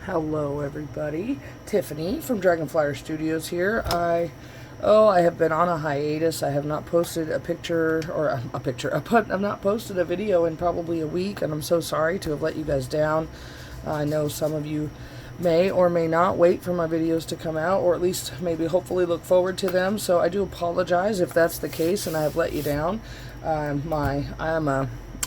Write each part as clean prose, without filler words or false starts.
Hello everybody, Tiffany from Dragonflyer Studios here. I have been on a hiatus. I have not posted a picture, or I've not posted a video in probably a week, and I'm so sorry to have let you guys down. I know some of you may or may not wait for my videos to come out, or at least maybe hopefully look forward to them, so I do apologize if that's the case and I have let you down. I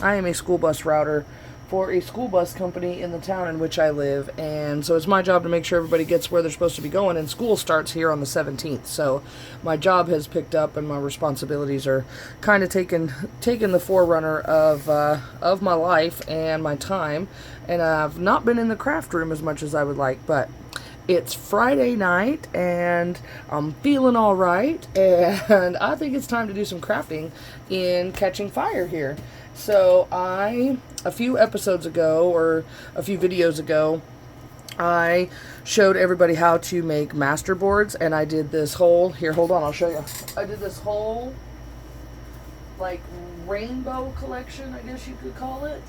am a school bus router for a school bus company in the town in which I live, and so it's my job to make sure everybody gets where they're supposed to be going, and school starts here on the 17th, so my job has picked up and my responsibilities are kind of taking the forerunner of my life and my time, and I've not been in the craft room as much as I would like, but it's Friday night and I'm feeling all right, and I think it's time to do some crafting in Catching Fire here. So a few episodes ago, or a few videos ago, I showed everybody how to make masterboards, and I did this whole, here, hold on, I'll show you. I did this whole, like, rainbow collection, I guess you could call it.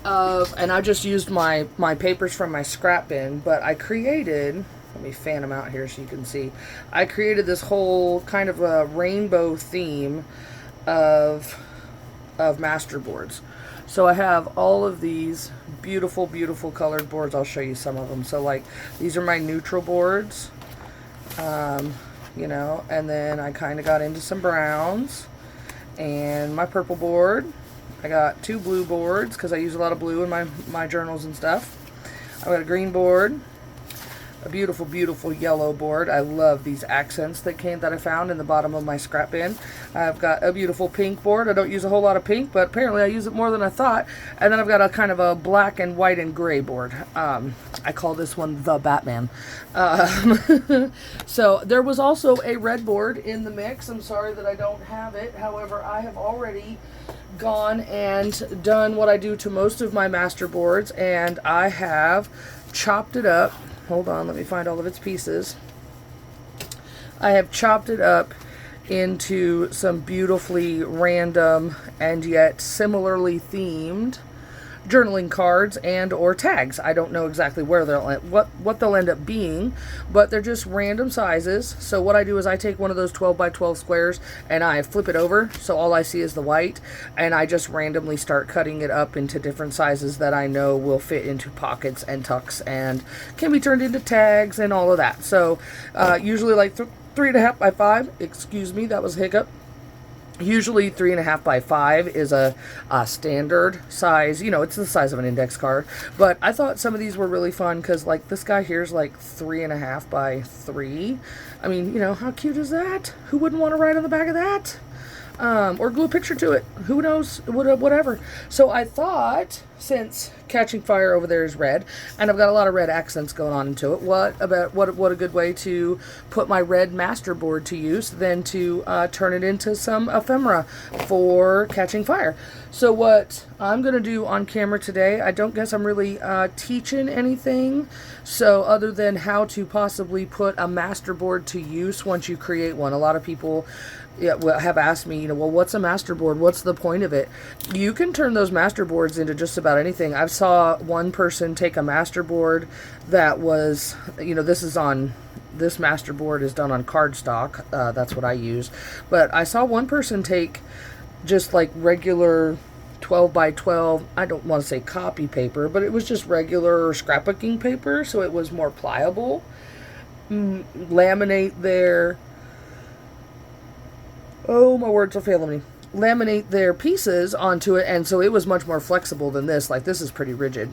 And I just used my papers from my scrap bin, but I created, let me fan them out here so you can see. I created this whole kind of a rainbow theme of masterboards. So I have all of these beautiful, beautiful colored boards. I'll show you some of them. So like, these are my neutral boards, you know, and then I kind of got into some browns, and my purple board. I got two blue boards because I use a lot of blue in my journals and stuff. I've got a green board, a beautiful, beautiful yellow board. I love these accents that I found in the bottom of my scrap bin. I've got a beautiful pink board. I don't use a whole lot of pink, but apparently I use it more than I thought. And then I've got a kind of a black and white and gray board. I call this one the Batman. So there was also a red board in the mix. I'm sorry that I don't have it. However, I have already gone and done what I do to most of my masterboards, and I have chopped it up. Hold on, let me find all of its pieces. I have chopped it up into some beautifully random and yet similarly themed journaling cards and or tags. I don't know exactly where what they'll end up being, but they're just random sizes. So what I do is I take one of those 12 by 12 squares and I flip it over so all I see is the white, and I just randomly start cutting it up into different sizes that I know will fit into pockets and tucks and can be turned into tags and all of that. So usually like 3.5 by 5, excuse me, that was a hiccup. Usually 3.5 by 5 is a standard size. You know, it's the size of an index card. But I thought some of these were really fun because, like, this guy here is like 3.5 by 3. I mean, you know, how cute is that? Who wouldn't want to write on the back of that? Or glue a picture to it. Who knows? Whatever. So I thought, since Catching Fire over there is red, and I've got a lot of red accents going on into it, what a good way to put my red masterboard to use than to turn it into some ephemera for Catching Fire. So what I'm going to do on camera today, I don't guess I'm really teaching anything, so other than how to possibly put a masterboard to use once you create one. A lot of people have asked me, you know, well, what's a masterboard? What's the point of it? You can turn those masterboards into just about anything. I've saw one person take a masterboard that was, you know, this masterboard is done on cardstock. That's what I use. But I saw one person take just like regular 12 by 12, I don't want to say copy paper, but it was just regular scrapbooking paper, so it was more pliable. Laminate their, oh, my words are failing me. Laminate their pieces onto it, and so it was much more flexible than this. Like, this is pretty rigid.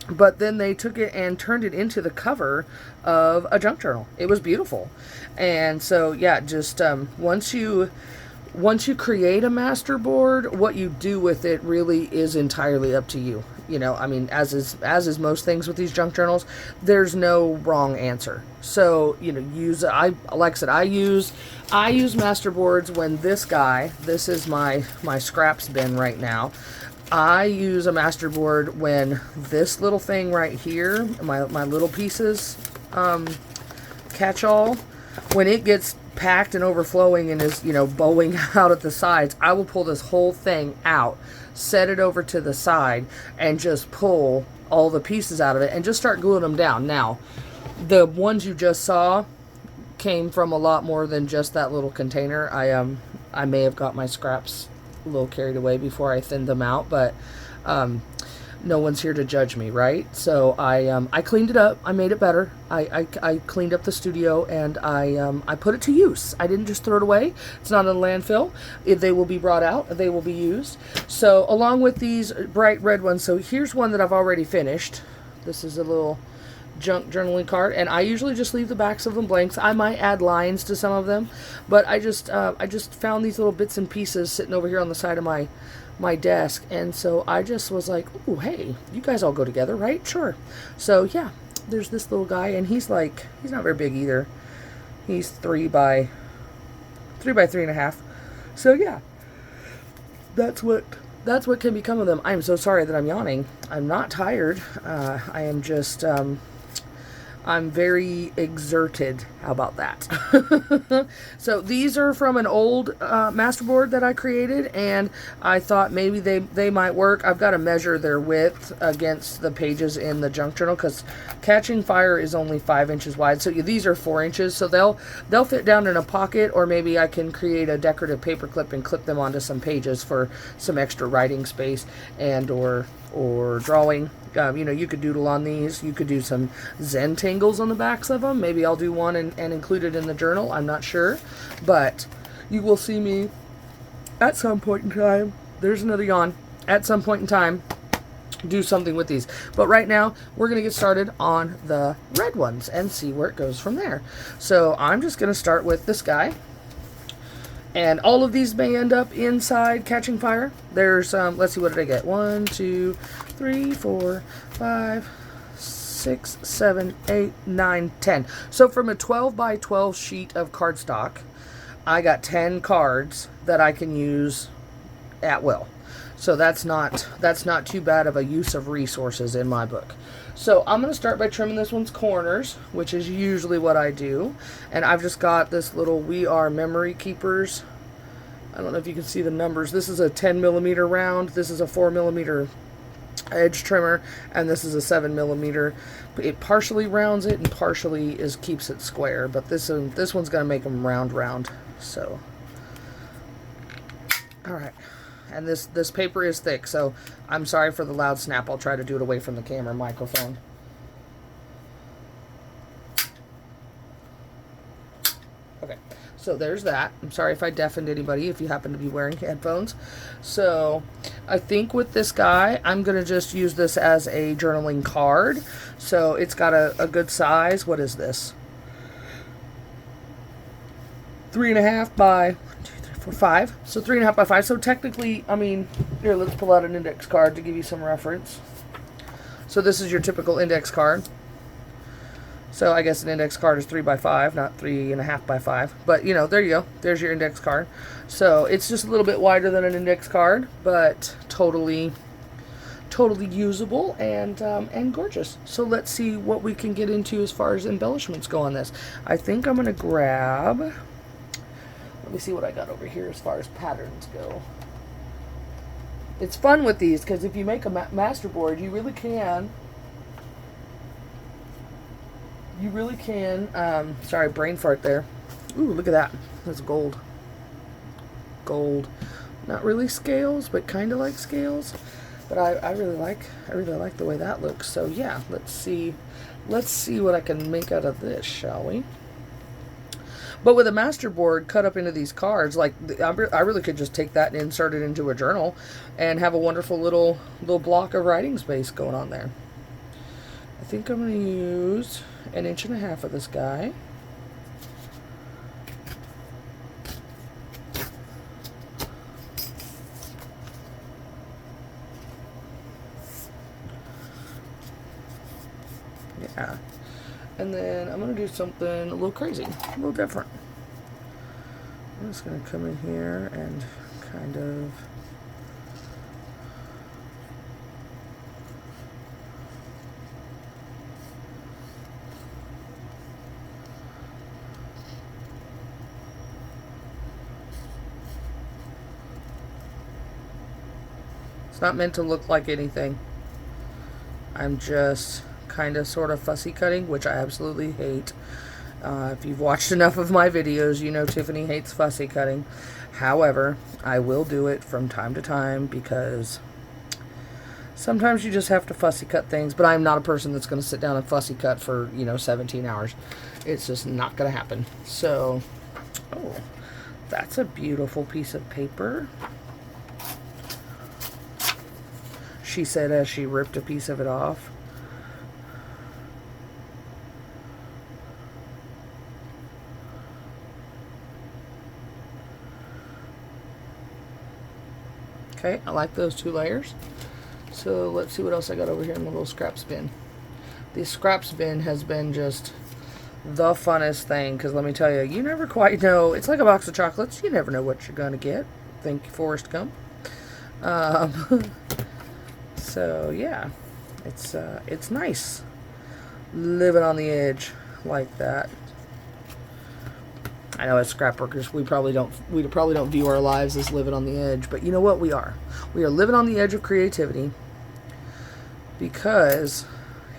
But then they took it and turned it into the cover of a junk journal. It was beautiful. And so, yeah, just once you create a masterboard, what you do with it really is entirely up to you. You know, I mean, as is most things with these junk journals, there's no wrong answer. So, you know, like I said, I use masterboards when this is my scraps bin right now. I use a masterboard when this little thing right here, my little pieces catch-all, when it gets packed and overflowing and is, you know, bowing out at the sides, I will pull this whole thing out set it over to the side, and just pull all the pieces out of it and just start gluing them down. Now, the ones you just saw came from a lot more than just that little container. I may have got my scraps a little carried away before I thinned them out, but no one's here to judge me, right? So I cleaned it up. I made it better. I cleaned up the studio, and I put it to use. I didn't just throw it away. It's not in a landfill. They will be brought out. They will be used. So along with these bright red ones, so here's one that I've already finished. This is a little junk journaling card, and I usually just leave the backs of them blanks. I might add lines to some of them, but I just found these little bits and pieces sitting over here on the side of my desk, and so I just was like, oh, hey, you guys all go together, right? Sure. So yeah, there's this little guy, and he's not very big either. He's 3 by 3.5. So yeah, that's what can become of them. I'm so sorry that I'm yawning. I'm not tired. I am just I'm very exerted. How about that? So these are from an old masterboard that I created, and I thought maybe they might work. I've got to measure their width against the pages in the junk journal, because Catching Fire is only 5 inches wide. So these are 4 inches, so they'll fit down in a pocket, or maybe I can create a decorative paper clip and clip them onto some pages for some extra writing space and or drawing. You could doodle on these. You could do some Zen tangles on the backs of them. Maybe I'll do one and include it in the journal. I'm not sure. But you will see me at some point in time. There's another yawn. At some point in time, do something with these. But right now, we're going to get started on the red ones and see where it goes from there. So I'm just going to start with this guy. And all of these may end up inside Catching Fire. There's, let's see, what did I get? 1, 2, 3, 4, 5, 6, 7, 8, 9, 10. So from a 12 by 12 sheet of cardstock, I got 10 cards that I can use at will. So that's not too bad of a use of resources in my book. So I'm going to start by trimming this one's corners, which is usually what I do. And I've just got this little We Are Memory Keepers. I don't know if you can see the numbers. This is a 10 millimeter round. This is a 4 millimeter edge trimmer. And this is a 7 millimeter. It partially rounds it and partially keeps it square. But this one's going to make them round. So, all right. And this paper is thick, so I'm sorry for the loud snap. I'll try to do it away from the camera microphone. Okay, so there's that. I'm sorry if I deafened anybody if you happen to be wearing headphones. So I think with this guy, I'm going to just use this as a journaling card. So it's got a good size. What is this? 3.5 by 5. So 3.5 by 5. So technically, I mean, here, let's pull out an index card to give you some reference. So this is your typical index card. So I guess an index card is 3 by 5, not 3.5 by 5. But there you go. There's your index card. So it's just a little bit wider than an index card, but totally usable and gorgeous. So let's see what we can get into as far as embellishments go on this. I think I'm gonna grab. Let me see what I got over here as far as patterns go. It's fun with these because if you make a masterboard, you really can. Sorry, brain fart there. Ooh, look at that. That's gold. Gold. Not really scales, but kind of like scales. But I really like the way that looks. So yeah, let's see what I can make out of this, shall we? But with a masterboard cut up into these cards, like I really could just take that and insert it into a journal and have a wonderful little block of writing space going on there. I think I'm going to use 1.5 inches of this guy. Yeah. And then I'm going to do something a little crazy, a little different. I'm just going to come in here and kind of It's not meant to look like anything. I'm just kind of sort of fussy cutting, which I absolutely hate. If you've watched enough of my videos, you know Tiffany hates fussy cutting. However, I will do it from time to time because sometimes you just have to fussy cut things, but I'm not a person that's going to sit down and fussy cut for, 17 hours. It's just not going to happen. So, oh, that's a beautiful piece of paper. She said as she ripped a piece of it off. Okay, I like those 2 layers. So let's see what else I got over here in the little scraps bin. The scraps bin has been just the funnest thing, because let me tell you, you never quite know. It's like a box of chocolates. You never know what you're going to get. Thank you, Forrest Gump. So yeah, it's nice living on the edge like that. I know as scrap workers, we probably don't view our lives as living on the edge, but you know what? We are living on the edge of creativity, because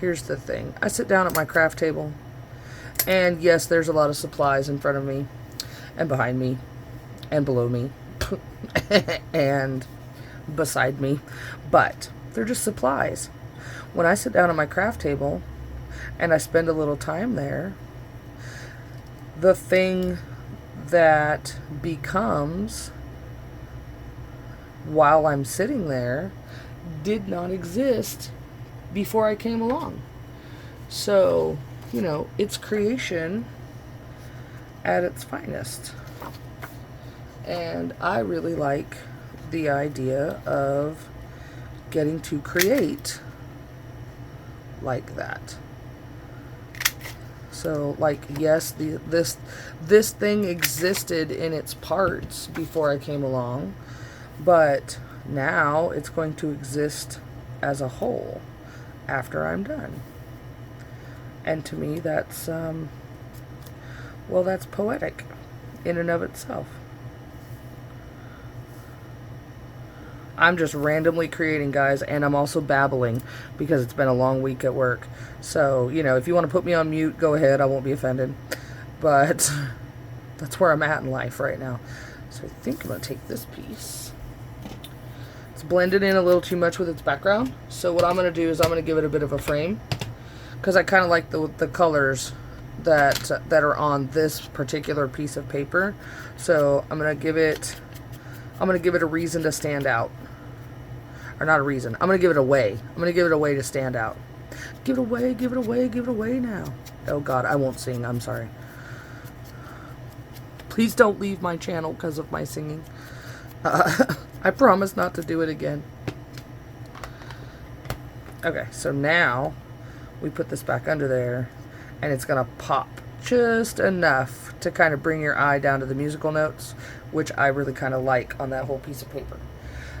here's the thing. I sit down at my craft table, and yes, there's a lot of supplies in front of me and behind me and below me and beside me, but they're just supplies. When I sit down at my craft table and I spend a little time there, the thing that becomes while I'm sitting there did not exist before I came along. So, it's creation at its finest. And I really like the idea of getting to create like that. So, like, yes, this thing existed in its parts before I came along, but now it's going to exist as a whole after I'm done. And to me, that's, that's poetic in and of itself. I'm just randomly creating, guys, and I'm also babbling because it's been a long week at work. So, if you want to put me on mute, go ahead. I won't be offended. But that's where I'm at in life right now. So I think I'm going to take this piece. It's blended in a little too much with its background. So what I'm going to do is I'm going to give it a bit of a frame, because I kind of like the colors that are on this particular piece of paper. So I'm going to give it a reason to stand out. Or not a reason. I'm going to give it a way. I'm going to give it a way to stand out. Give it away, give it away, give it away now. Oh God, I won't sing. I'm sorry. Please don't leave my channel because of my singing. I promise not to do it again. Okay, so now we put this back under there, and it's going to pop just enough to kind of bring your eye down to the musical notes, which I really kind of like on that whole piece of paper.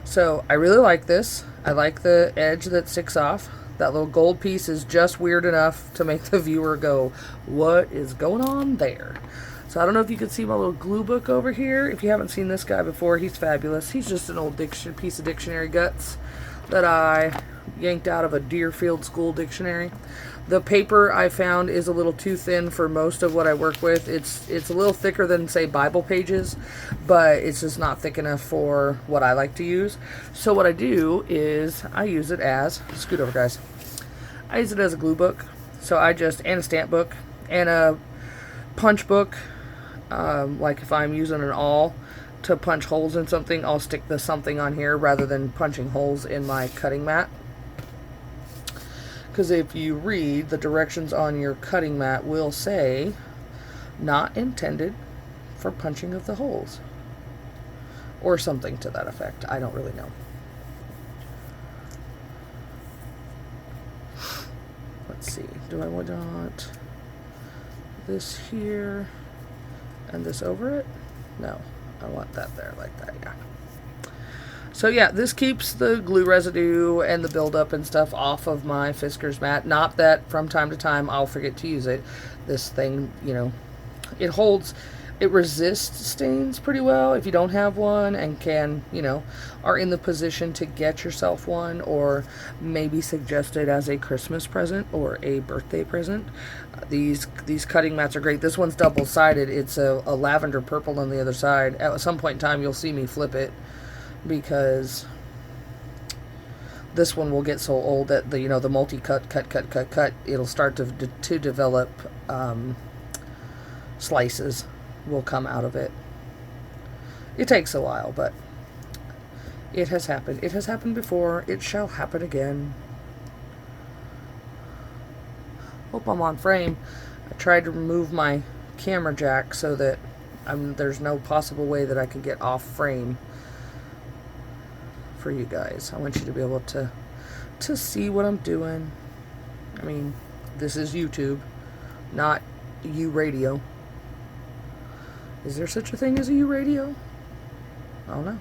So I really like this. I like the edge that sticks off. That little gold piece is just weird enough to make the viewer go, what is going on there? So I don't know if you can see my little glue book over here. If you haven't seen this guy before, he's fabulous. He's just an old piece of dictionary guts that I yanked out of a Deerfield School dictionary. The paper I found is a little too thin for most of what I work with. It's a little thicker than, say, Bible pages, but it's just not thick enough for what I like to use. So what I do is I use it as, scoot over guys, I use it as a glue book. So and a stamp book, and a punch book. Like if I'm using an awl to punch holes in something, I'll stick the something on here rather than punching holes in my cutting mat. Because if you read, the directions on your cutting mat will say, not intended for punching of the holes. Or something to that effect. I don't really know. Let's see. Do I want this here and this over it? No. I want that there like that, yeah. So yeah, this keeps the glue residue and the buildup and stuff off of my Fiskars mat. Not that from time to time I'll forget to use it. This thing, it holds, it resists stains pretty well if you don't have one and can, you know, are in the position to get yourself one, or maybe suggest it as a Christmas present or a birthday present. These cutting mats are great. This one's double-sided. It's a lavender purple on the other side. At some point in time, you'll see me flip it, because this one will get so old that the, you know, the multi-cut, cut, it'll start to develop slices will come out of it. It takes a while, but it has happened. It has happened before. It shall happen again. Hope I'm on frame. I tried to remove my camera jack so that there's no possible way that I can get off frame for you guys. I want you to be able to see what I'm doing. I mean, this is YouTube, not U radio. Is there such a thing as a U radio? I don't know.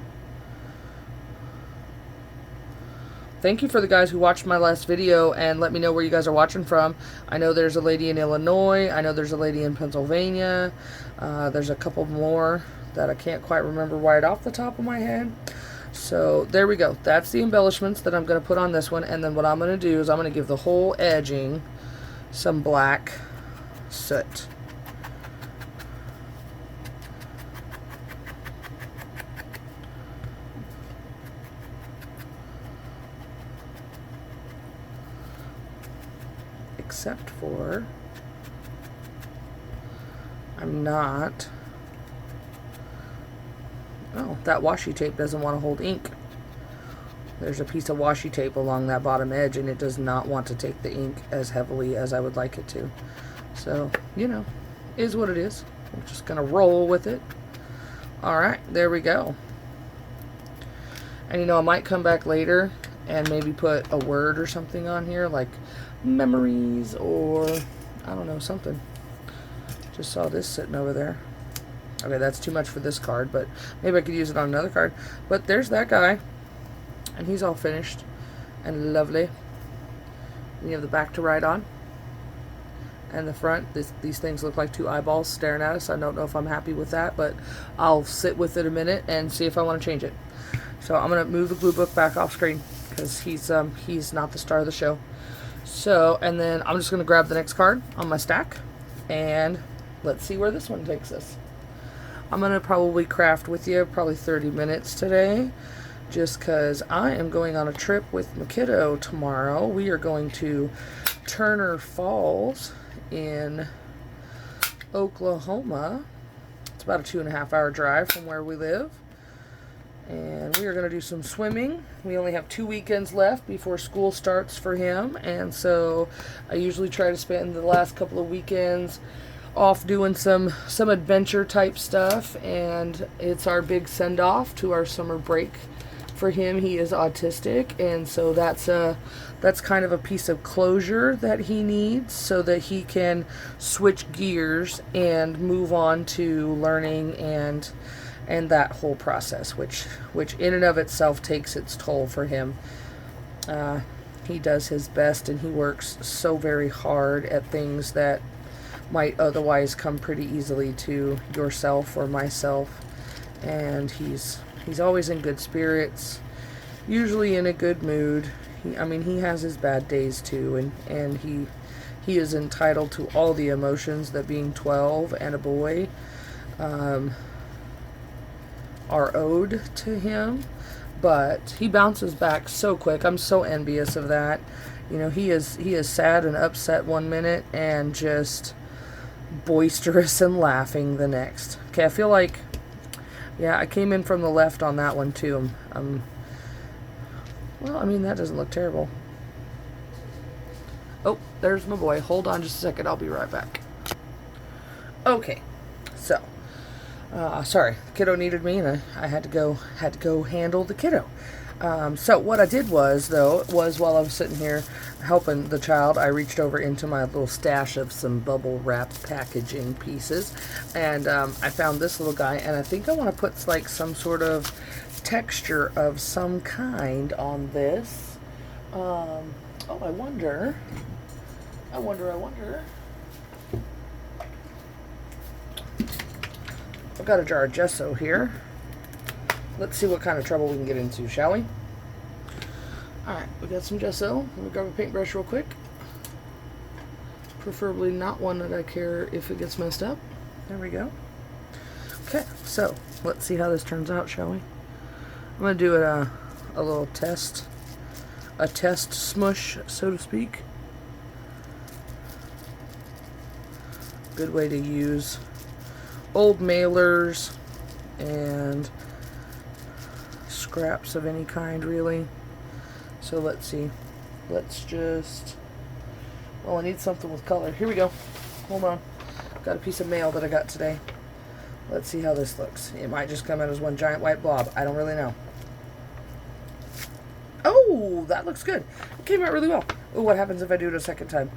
Thank you for the guys who watched my last video and let me know where you guys are watching from. I know there's a lady in Illinois. I know there's a lady in Pennsylvania. There's a couple more that I can't quite remember right off the top of my head. So there we go. That's the embellishments that I'm going to put on this one. And then what I'm going to do is I'm going to give the whole edging some black soot. Except for oh, that washi tape doesn't want to hold ink. There's a piece of washi tape along that bottom edge and it does not want to take the ink as heavily as I would like it to. So, you know, is what it is. I'm just gonna roll with it. Alright, there we go. And you know, I might come back later and maybe put a word or something on here, like memories, or I don't know, something. Just saw this sitting over there. Okay, that's too much for this card, but maybe I could use it on another card. But there's that guy, and he's all finished and lovely. And you have the back to write on, and the front. These things look like two eyeballs staring at us. I don't know if I'm happy with that, but I'll sit with it a minute and see if I want to change it. So I'm gonna move the glue book back off screen because he's not the star of the show. So, and then I'm just going to grab the next card on my stack, and let's see where this one takes us. I'm going to probably craft with you probably 30 minutes today, just because I am going on a trip with my kiddo tomorrow. We are going to Turner Falls in Oklahoma. It's about a 2.5-hour drive from where we live. And we are going to do some swimming. We only have 2 weekends left before school starts for him, and so I usually try to spend the last couple of weekends off doing some adventure type stuff, and it's our big send-off to our summer break for him. He is autistic, and so that's kind of a piece of closure that he needs so that he can switch gears and move on to learning and that whole process, which in and of itself takes its toll for him. He does his best, and he works so very hard at things that might otherwise come pretty easily to yourself or myself. And he's always in good spirits, usually in a good mood. He has his bad days too, and he is entitled to all the emotions that being 12 and a boy are owed to him, but he bounces back so quick. I'm so envious of that. You know, he is sad and upset one minute and just boisterous and laughing the next. Okay, I feel like, yeah, I came in from the left on that one too. Well, I mean, that doesn't look terrible. Oh, there's my boy. Hold on just a second. I'll be right back. Okay, so sorry, the kiddo needed me, and I had to go handle the kiddo. So what I did was while I was sitting here helping the child, I reached over into my little stash of some bubble wrap packaging pieces, and I found this little guy, and I think I want to put like some sort of texture of some kind on this. Oh, I wonder. I've got a jar of gesso here. Let's see what kind of trouble we can get into, shall we? Alright, we got some gesso. Let me grab a paintbrush real quick. Preferably not one that I care if it gets messed up. There we go. Okay, so let's see how this turns out, shall we? I'm going to do a little test. A test smush, so to speak. Good way to use old mailers and scraps of any kind, really. So let's see. Let's just... Well, I need something with color. Here we go. Hold on. Got a piece of mail that I got today. Let's see how this looks. It might just come out as one giant white blob. I don't really know. Oh, that looks good. It came out really well. Oh, what happens if I do it a second time?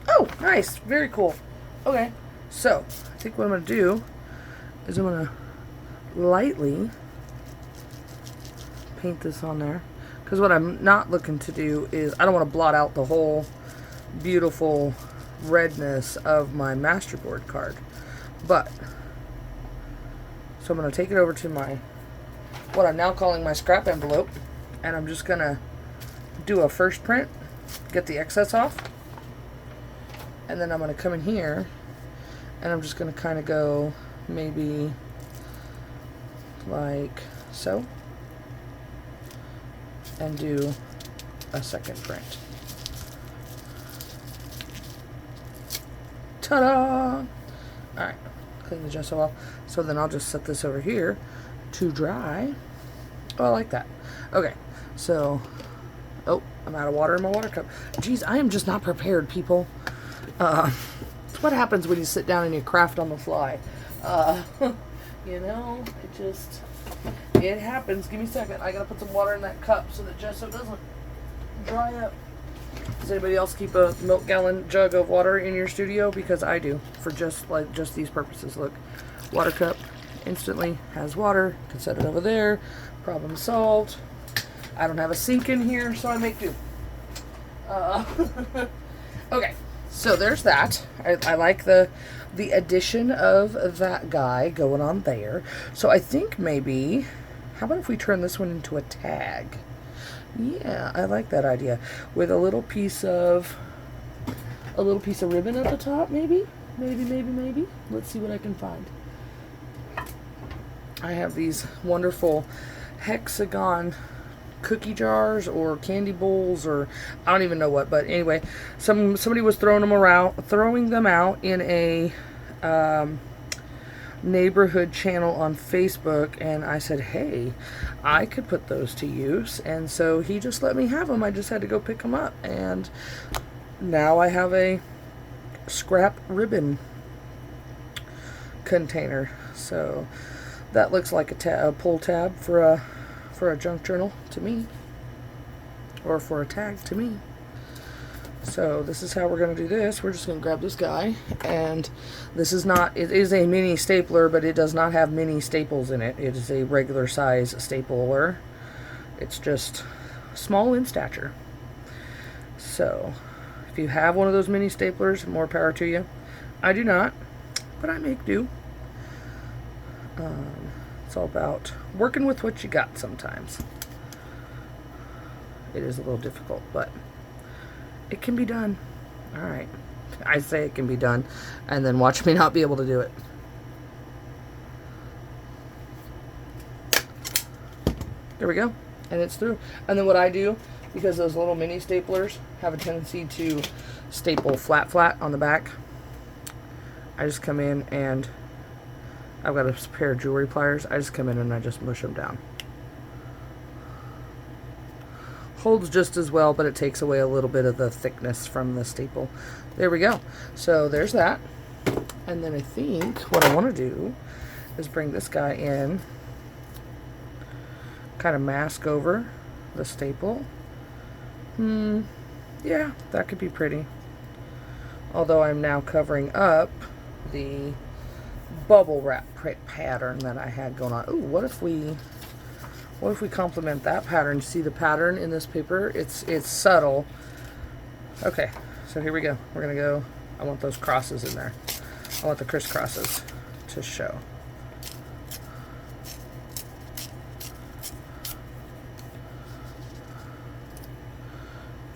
Oh, nice. Very cool. Okay, so I think what I'm going to do is I'm going to lightly paint this on there. Because what I'm not looking to do is, I don't want to blot out the whole beautiful redness of my Masterboard card. But, so I'm going to take it over to my, what I'm now calling my scrap envelope. And I'm just going to do a first print, get the excess off. And then I'm going to come in here, and I'm just going to kind of go maybe like so. And do a second print. Ta-da! Alright, clean the gesso off. So then I'll just set this over here to dry. Oh, I like that. Okay, so, oh, I'm out of water in my water cup. Geez, I am just not prepared, people. It's what happens when you sit down and you craft on the fly. You know, it happens. Give me a second. I gotta put some water in that cup so that gesso doesn't dry up. Does anybody else keep a milk gallon jug of water in your studio? Because I do, for just these purposes. Look, water cup instantly has water. Can set it over there. Problem solved. I don't have a sink in here, so I make do. Okay, so there's that. I like the addition of that guy going on there. So I think maybe, how about if we turn this one into a tag? Yeah, I like that idea. With a little piece of ribbon at the top, maybe. Let's see what I can find. I have these wonderful hexagon cookie jars or candy bowls, or I don't even know what, but anyway, somebody was throwing them out in a neighborhood channel on Facebook, and I said, hey, I could put those to use, and so he just let me have them. I just had to go pick them up, and now I have a scrap ribbon container. So that looks like a pull tab for a junk journal to me, or for a tag to me. So this is how we're going to do this. We're just going to grab this guy, and this is not, it is a mini stapler, but it does not have mini staples in it. It is a regular size stapler. It's just small in stature. So if you have one of those mini staplers, more power to you. I do not, but I make do. It's all about working with what you got sometimes. It is a little difficult, but it can be done. Alright. I say it can be done, and then watch me not be able to do it. There we go. And it's through. And then what I do, because those little mini staplers have a tendency to staple flat on the back, I just come in and I've got a pair of jewelry pliers. I just come in and I just mush them down. Holds just as well, but it takes away a little bit of the thickness from the staple. There we go. So there's that. And then I think what I want to do is bring this guy in, kind of mask over the staple. Yeah, that could be pretty. Although I'm now covering up the bubble wrap pattern that I had going on. Ooh, what if we complement that pattern? See the pattern in this paper? It's subtle. Okay, so here we go. We're gonna go I want those crosses in there. I want the crisscrosses to show.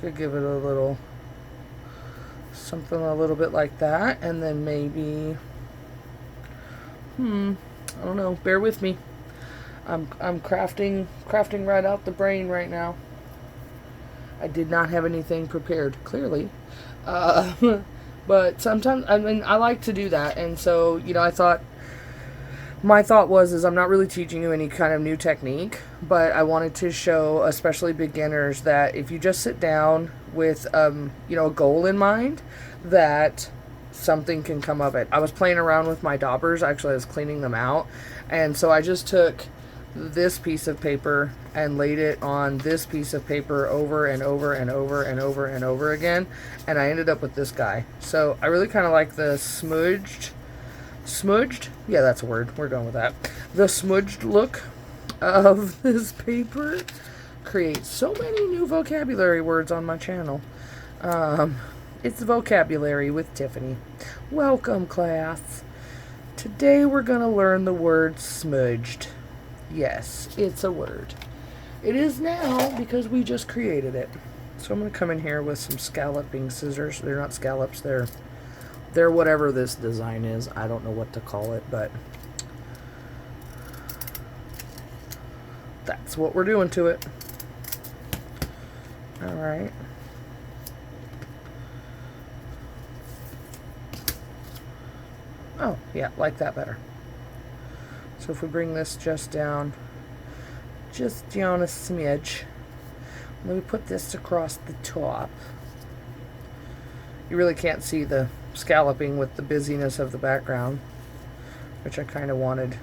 Could give it a little, something a little bit like that, and then maybe, I don't know, bear with me. I'm crafting right out the brain right now. I did not have anything prepared, clearly. But sometimes, I mean, I like to do that, and so, you know, my thought was I'm not really teaching you any kind of new technique, but I wanted to show, especially beginners, that if you just sit down with, you know, a goal in mind, that something can come of it. I was playing around with my daubers. Actually, I was cleaning them out, and so I just took this piece of paper and laid it on this piece of paper over and over and over and over and over again, and I ended up with this guy. So I really kind of like the smudged, yeah, that's a word, we're going with that. The smudged look of this paper creates so many new vocabulary words on my channel. It's vocabulary with Tiffany. Welcome, class. Today we're going to learn the word smudged. Yes, it's a word. It is now because we just created it. So I'm going to come in here with some scalloping scissors. They're not scallops, they're whatever this design is. I don't know what to call it, but that's what we're doing to it. All right. Oh, yeah, like that better. So if we bring this just down a smidge, let me put this across the top. You really can't see the scalloping with the busyness of the background, which I kind of wanted.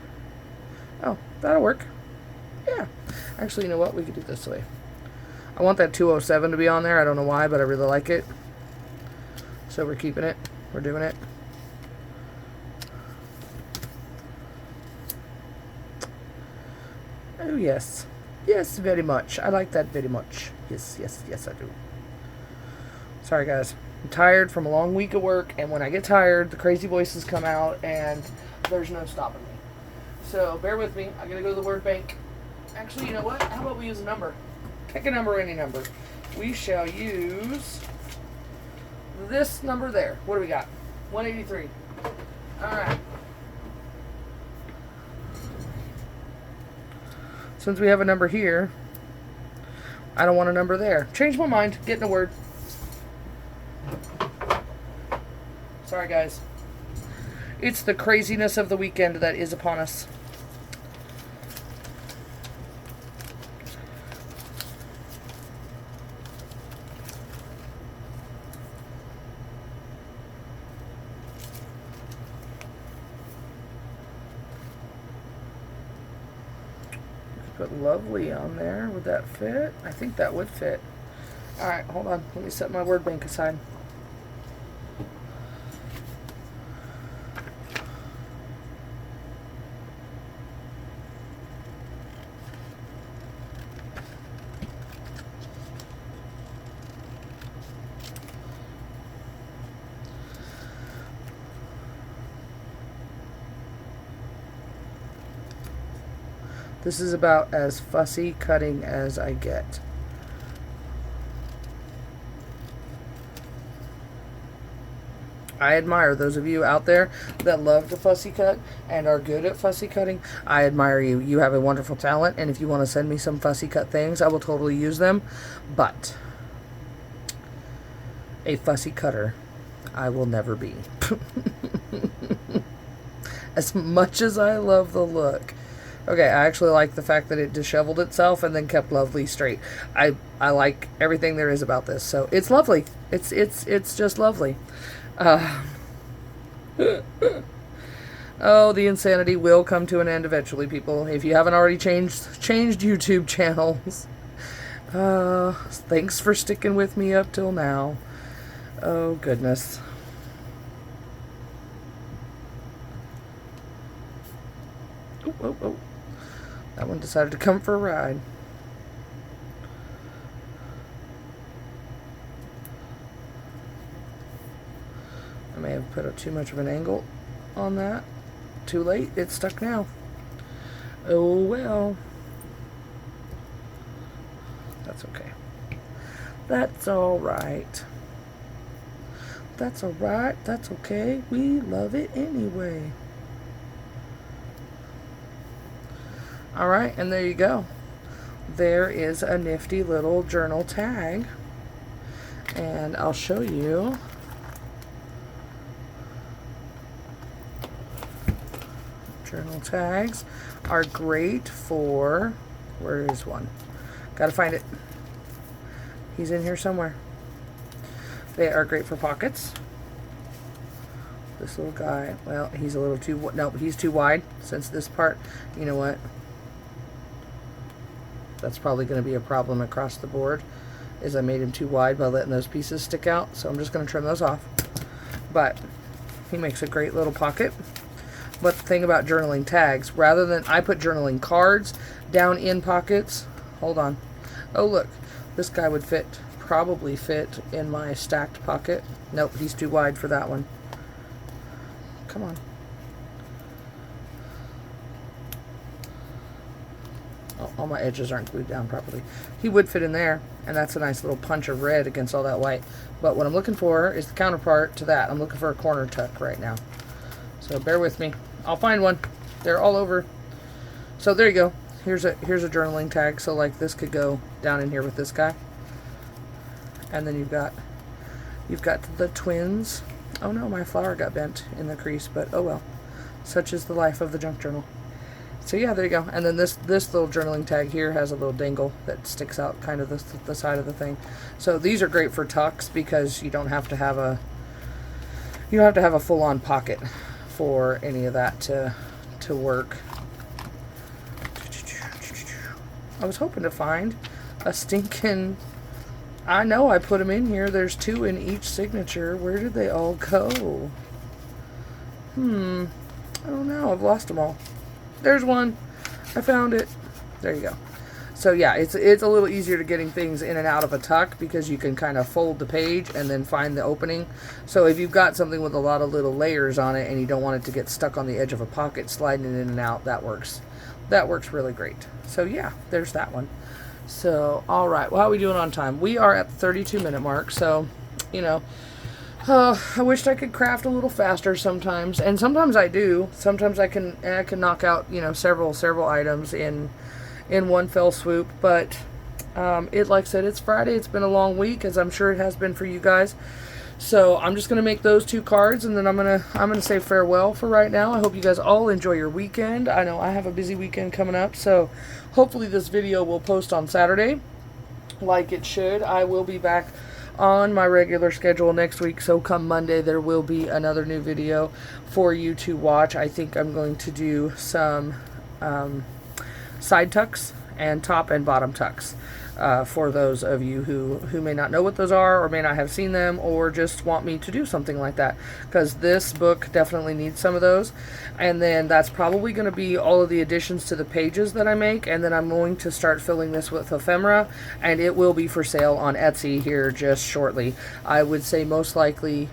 Oh, that'll work. Yeah. Actually, you know what? We could do it this way. I want that 207 to be on there. I don't know why, but I really like it. So we're keeping it. We're doing it. Oh, yes. Yes, very much. I like that very much. Yes, yes, yes, I do. Sorry, guys. I'm tired from a long week of work, and when I get tired, the crazy voices come out, and there's no stopping me. So, bear with me. I'm going to go to the word bank. Actually, you know what? How about we use a number? Pick a number, any number. We shall use this number there. What do we got? 183. All right. Since we have a number here, I don't want a number there. Change my mind. Get in a word. Sorry, guys. It's the craziness of the weekend that is upon us. Put lovely on there. Would that fit? I think that would fit. Alright, hold on. Let me set my word bank aside. This is about as fussy cutting as I get. I admire those of you out there that love to fussy cut and are good at fussy cutting. I admire you. You have a wonderful talent, and if you want to send me some fussy cut things, I will totally use them. But a fussy cutter, I will never be. As much as I love the look. Okay, I actually like the fact that it disheveled itself and then kept lovely straight. I like everything there is about this. So it's lovely. It's just lovely. Oh, the insanity will come to an end eventually, people. If you haven't already changed YouTube channels, thanks for sticking with me up till now. Oh, goodness. Oh. That one decided to come for a ride. put too much of an angle on that. Too late, it's stuck now. Oh well. That's okay. That's alright. That's alright, that's okay. We love it anyway. Alright, and there you go. There is a nifty little journal tag. And I'll show you. Journal tags are great for, where is one? Gotta find it. He's in here somewhere. They are great for pockets. This little guy, well, he's a little too, no, he's too wide since this part, you know what? That's probably going to be a problem across the board, is I made him too wide by letting those pieces stick out. So I'm just going to trim those off. But he makes a great little pocket. But the thing about journaling tags, rather than, I put journaling cards down in pockets. Hold on. Oh, look. This guy would fit, probably fit in my stacked pocket. Nope, he's too wide for that one. Come on. Oh, all my edges aren't glued down properly. He would fit in there, and that's a nice little punch of red against all that white. But what I'm looking for is the counterpart to that. I'm looking for a corner tuck right now. So bear with me. I'll find one. They're all over. So there you go. Here's a journaling tag. So like this could go down in here with this guy. And then you've got the twins. Oh no, my flower got bent in the crease, but oh well. Such is the life of the junk journal. So yeah, there you go. And then this little journaling tag here has a little dangle that sticks out kind of the side of the thing. So these are great for tucks because you don't have to have a full-on pocket for any of that to work. I was hoping to find a stinking, I know I put them in here. There's 2 in each signature. Where did they all go? I don't know. I've lost them all. There's one. I found it. There you go. So yeah, it's a little easier to getting things in and out of a tuck because you can kind of fold the page and then find the opening. So if you've got something with a lot of little layers on it and you don't want it to get stuck on the edge of a pocket, sliding it in and out, that works. That works really great. So yeah, there's that one. So all right, well, how are we doing on time? We are at the 32-minute mark. So, you know, I wished I could craft a little faster sometimes, and sometimes I do. Sometimes I can knock out, you know, several items in one fell swoop. But like I said, it's Friday. It's been a long week, as I'm sure it has been for you guys. So I'm just gonna make those 2 cards, and then I'm gonna say farewell for right now. I hope you guys all enjoy your weekend. I know I have a busy weekend coming up, so hopefully this video will post on Saturday, like it should. I will be back on my regular schedule next week, so come Monday there will be another new video for you to watch. I think I'm going to do some side tucks and top and bottom tucks for those of you who may not know what those are or may not have seen them or just want me to do something like that, because this book definitely needs some of those. And then that's probably going to be all of the additions to the pages that I make, and then I'm going to start filling this with ephemera, and it will be for sale on Etsy here just shortly. I would say most likely,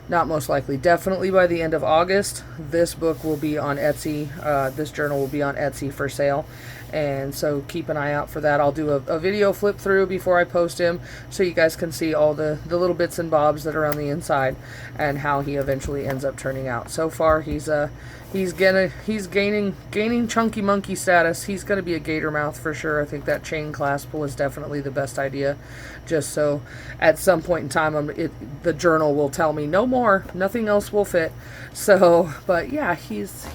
not most likely, definitely by the end of August, this book will be on Etsy. This journal will be on Etsy for sale. And so keep an eye out for that. I'll do a video flip through before I post him so you guys can see all the little bits and bobs that are on the inside and how he eventually ends up turning out. So far he's gaining chunky monkey status. He's gonna be a gator mouth for sure. I think that chain claspable is definitely the best idea, just so at some point in time the journal will tell me no more, nothing else will fit. So but yeah, he's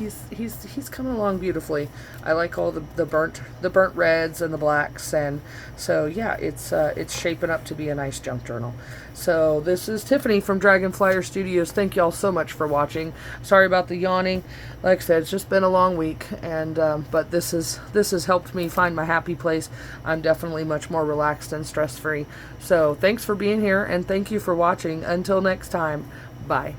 coming along beautifully. I like all the burnt reds and the blacks, and so yeah, it's shaping up to be a nice junk journal. So this is Tiffany from Dragonflyer Studios. Thank y'all so much for watching. Sorry about the yawning. Like I said, it's just been a long week, and but this has helped me find my happy place. I'm definitely much more relaxed and stress-free. So thanks for being here, and thank you for watching. Until next time, bye.